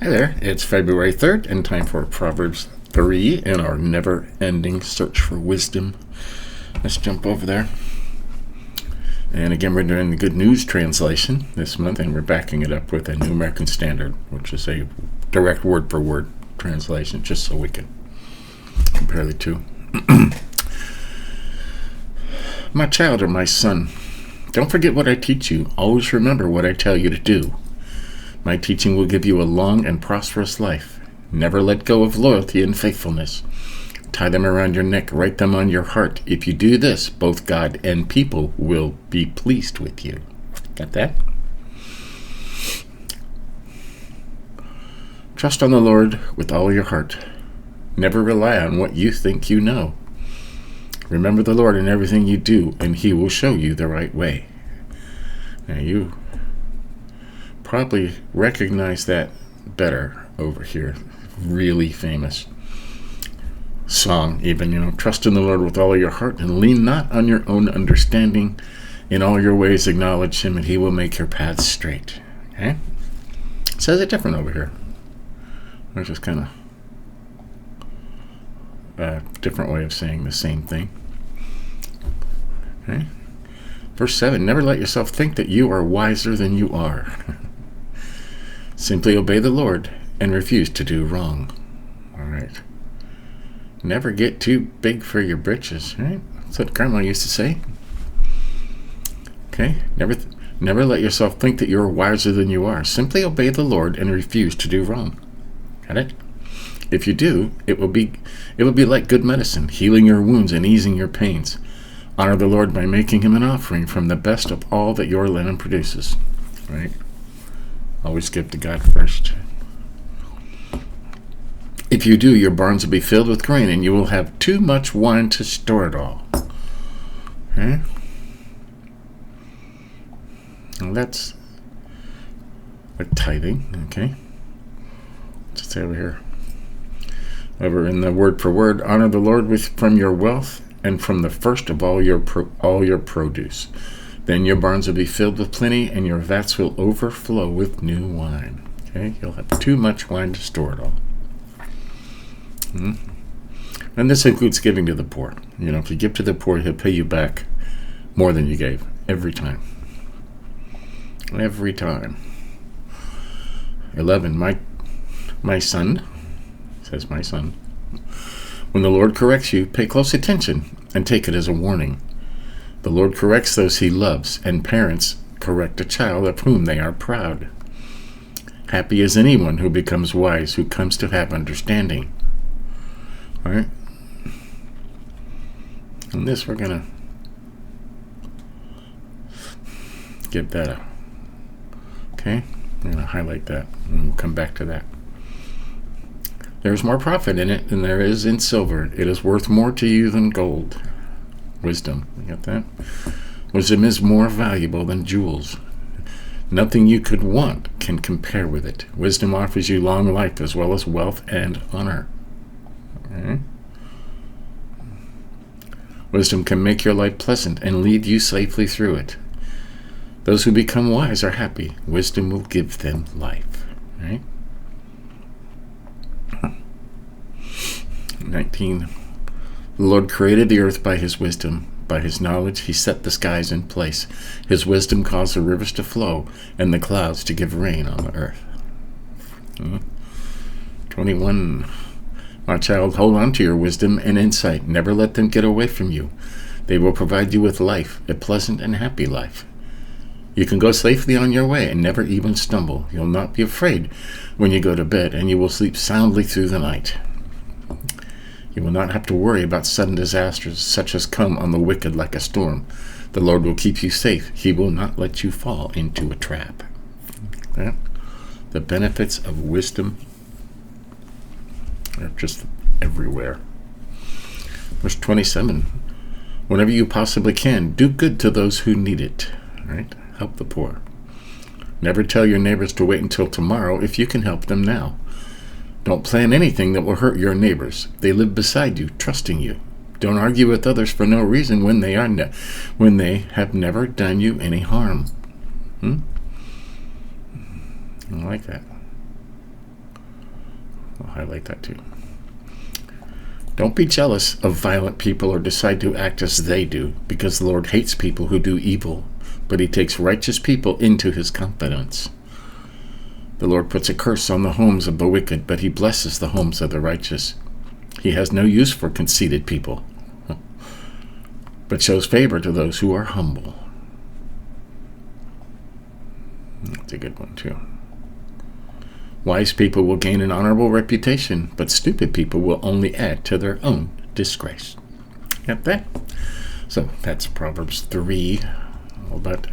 Hi there, it's February 3rd and time for Proverbs 3 in our never-ending search for wisdom. Let's jump over there. And again, we're doing the Good News translation this month, and we're backing it up with a New American Standard, which is a direct word-for-word translation, just so we can compare the two. My child or my son, don't forget what I teach you. Always remember what I tell you to do. My teaching will give you a long and prosperous life. Never let go of loyalty and faithfulness. Tie them around your neck, write them on your heart. If you do this, both God and people will be pleased with you. Got that? Trust on the Lord with all your heart. Never rely on what you think you know. Remember the Lord in everything you do, and He will show you the right way. Now you probably recognize that better over here. Really famous song even, trust in the Lord with all your heart and lean not on your own understanding. In all your ways acknowledge Him and He will make your paths straight. Okay? It says it different over here. It's just kind of a different way of saying the same thing. Okay? Verse 7, never let yourself think that you are wiser than you are. Simply obey the Lord and refuse to do wrong. All right. Never get too big for your britches, right? That's what Grandma used to say. Okay. Never let yourself think that you are wiser than you are. Simply obey the Lord and refuse to do wrong. Got it? If you do, it will be like good medicine, healing your wounds and easing your pains. Honor the Lord by making Him an offering from the best of all that your linen produces. Right? Always give to God first. If you do, your barns will be filled with grain, and you will have too much wine to store it all. Okay? Well, that's like tithing. Okay? What's it say over here? Over in the word for word, honor the Lord from your wealth and from the first of all your produce. Then your barns will be filled with plenty, and your vats will overflow with new wine. Okay? You'll have too much wine to store it all. And this includes giving to the poor. If you give to the poor, He'll pay you back more than you gave. Every time. Every time. 11. My son, says my son, when the Lord corrects you, pay close attention and take it as a warning. The Lord corrects those He loves, and parents correct a child of whom they are proud. Happy is anyone who becomes wise, who comes to have understanding. All right? And this, we're going to give that a... Okay? I'm going to highlight that, and we'll come back to that. There's more profit in it than there is in silver. It is worth more to you than gold. Wisdom. You got that? Wisdom is more valuable than jewels. Nothing you could want can compare with it. Wisdom offers you long life as well as wealth and honor. Okay. Wisdom can make your life pleasant and lead you safely through it. Those who become wise are happy. Wisdom will give them life. Right? 19. The Lord created the earth by His wisdom. By His knowledge He set the skies in place. His wisdom caused the rivers to flow and the clouds to give rain on the earth. 21. My child, hold on to your wisdom and insight. Never let them get away from you. They will provide you with life, a pleasant and happy life. You can go safely on your way and never even stumble. You'll not be afraid when you go to bed, and you will sleep soundly through the night. You will not have to worry about sudden disasters such as come on the wicked like a storm. The Lord will keep you safe. He will not let you fall into a trap. Okay? The benefits of wisdom are just everywhere. Verse 27. Whenever you possibly can, do good to those who need it. Right? Help the poor. Never tell your neighbors to wait until tomorrow if you can help them now. Don't plan anything that will hurt your neighbors. They live beside you, trusting you. Don't argue with others for no reason when they have never done you any harm. I like that. highlight that too. Don't be jealous of violent people or decide to act as they do, because the Lord hates people who do evil, but he takes righteous people into his confidence. The Lord puts a curse on the homes of the wicked, but he blesses the homes of the righteous. He has no use for conceited people, but shows favor to those who are humble. That's a good one, too. Wise people will gain an honorable reputation, but stupid people will only add to their own disgrace. Got that? So that's Proverbs 3. All about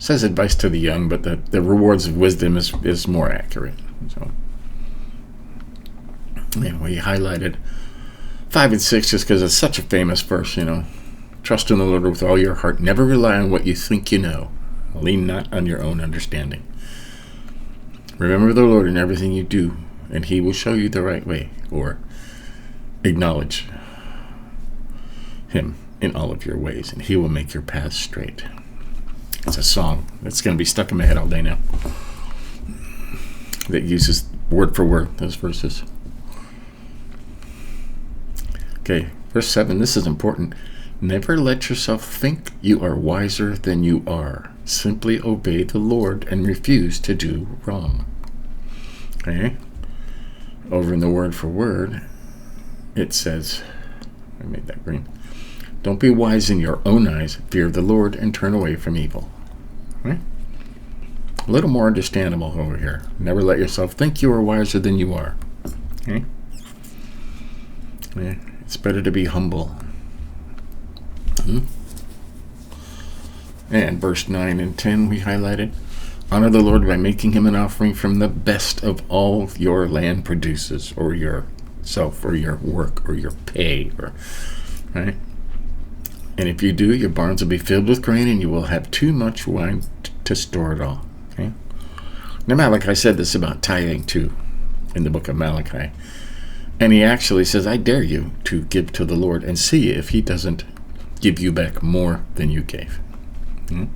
says advice to the young, but the rewards of wisdom is more accurate. So we highlighted 5 and 6 just because it's such a famous verse. Trust in the Lord with all your heart. Never rely on what you think you know. Lean not on your own understanding. Remember the Lord in everything you do, and he will show you the right way, or acknowledge him in all of your ways, and he will make your paths straight. It's a song that's going to be stuck in my head all day now that uses word for word those verses. Okay, verse 7, this is important. Never let yourself think you are wiser than you are. Simply obey the Lord and refuse to do wrong. Okay? Over in the word for word, it says, I made that green. Don't be wise in your own eyes. Fear the Lord and turn away from evil. Right? A little more understandable over here. Never let yourself think you are wiser than you are. Okay? Yeah, it's better to be humble. And verse 9 and 10 we highlighted. Honor the Lord by making him an offering from the best of all your land produces, or yourself, or your work, or your pay, right? And if you do, your barns will be filled with grain, and you will have too much wine to store it all. Okay. Now Malachi said this about tithing too, in the book of Malachi, and he actually says, "I dare you to give to the Lord, and see if he doesn't give you back more than you gave." And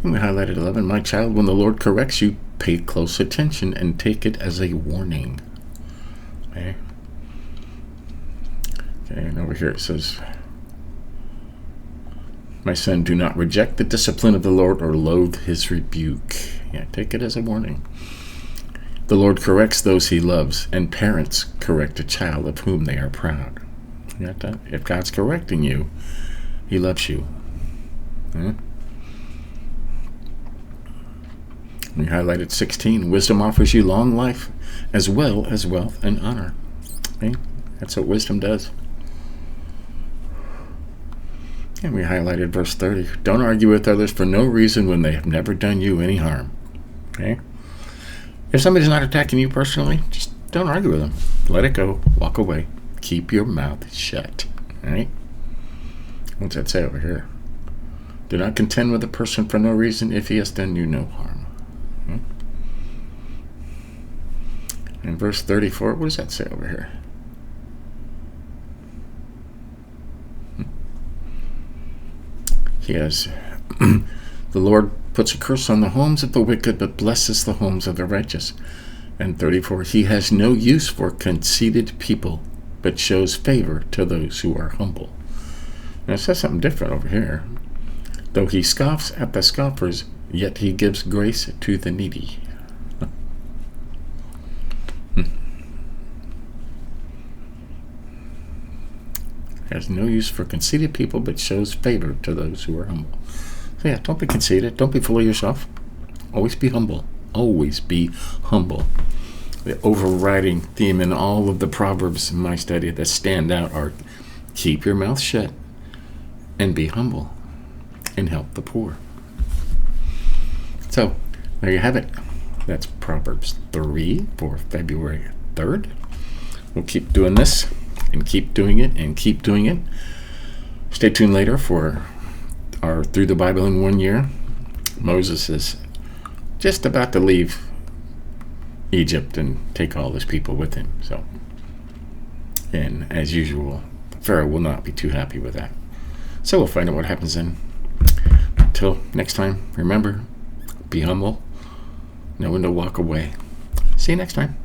we highlighted 11. My child, when the Lord corrects you, pay close attention and take it as a warning. Okay, and over here it says, my son, do not reject the discipline of the Lord or loathe his rebuke. Yeah, take it as a warning. The Lord corrects those he loves, and parents correct a child of whom they are proud. You got that? If God's correcting you, he loves you. We highlighted 16. Wisdom offers you long life as well as wealth and honor. Okay? That's what wisdom does. And we highlighted verse 30. Don't argue with others for no reason when they have never done you any harm. Okay? If somebody's not attacking you personally, just don't argue with them. Let it go. Walk away. Keep your mouth shut. All right? What's that say over here? Do not contend with a person for no reason if he has done you no harm. Okay? And verse 34, what does that say over here? Yes. The Lord puts a curse on the homes of the wicked, but blesses the homes of the righteous. And 34, he has no use for conceited people, but shows favor to those who are humble. Now it says something different over here. Though he scoffs at the scoffers, yet he gives grace to the needy. Has no use for conceited people, but shows favor to those who are humble. So yeah, don't be conceited. Don't be full of yourself. Always be humble. Always be humble. The overriding theme in all of the Proverbs in my study that stand out are keep your mouth shut and be humble and help the poor. So there you have it. That's Proverbs 3 for February 3rd. We'll keep doing this and keep doing it and keep doing it. Stay tuned later for our Through the Bible in 1 Year. Moses is just about to leave Egypt and take all his people with him. So, and as usual, Pharaoh will not be too happy with that. So we'll find out what happens then. Until next time, remember, be humble, know when to walk away, See you next time.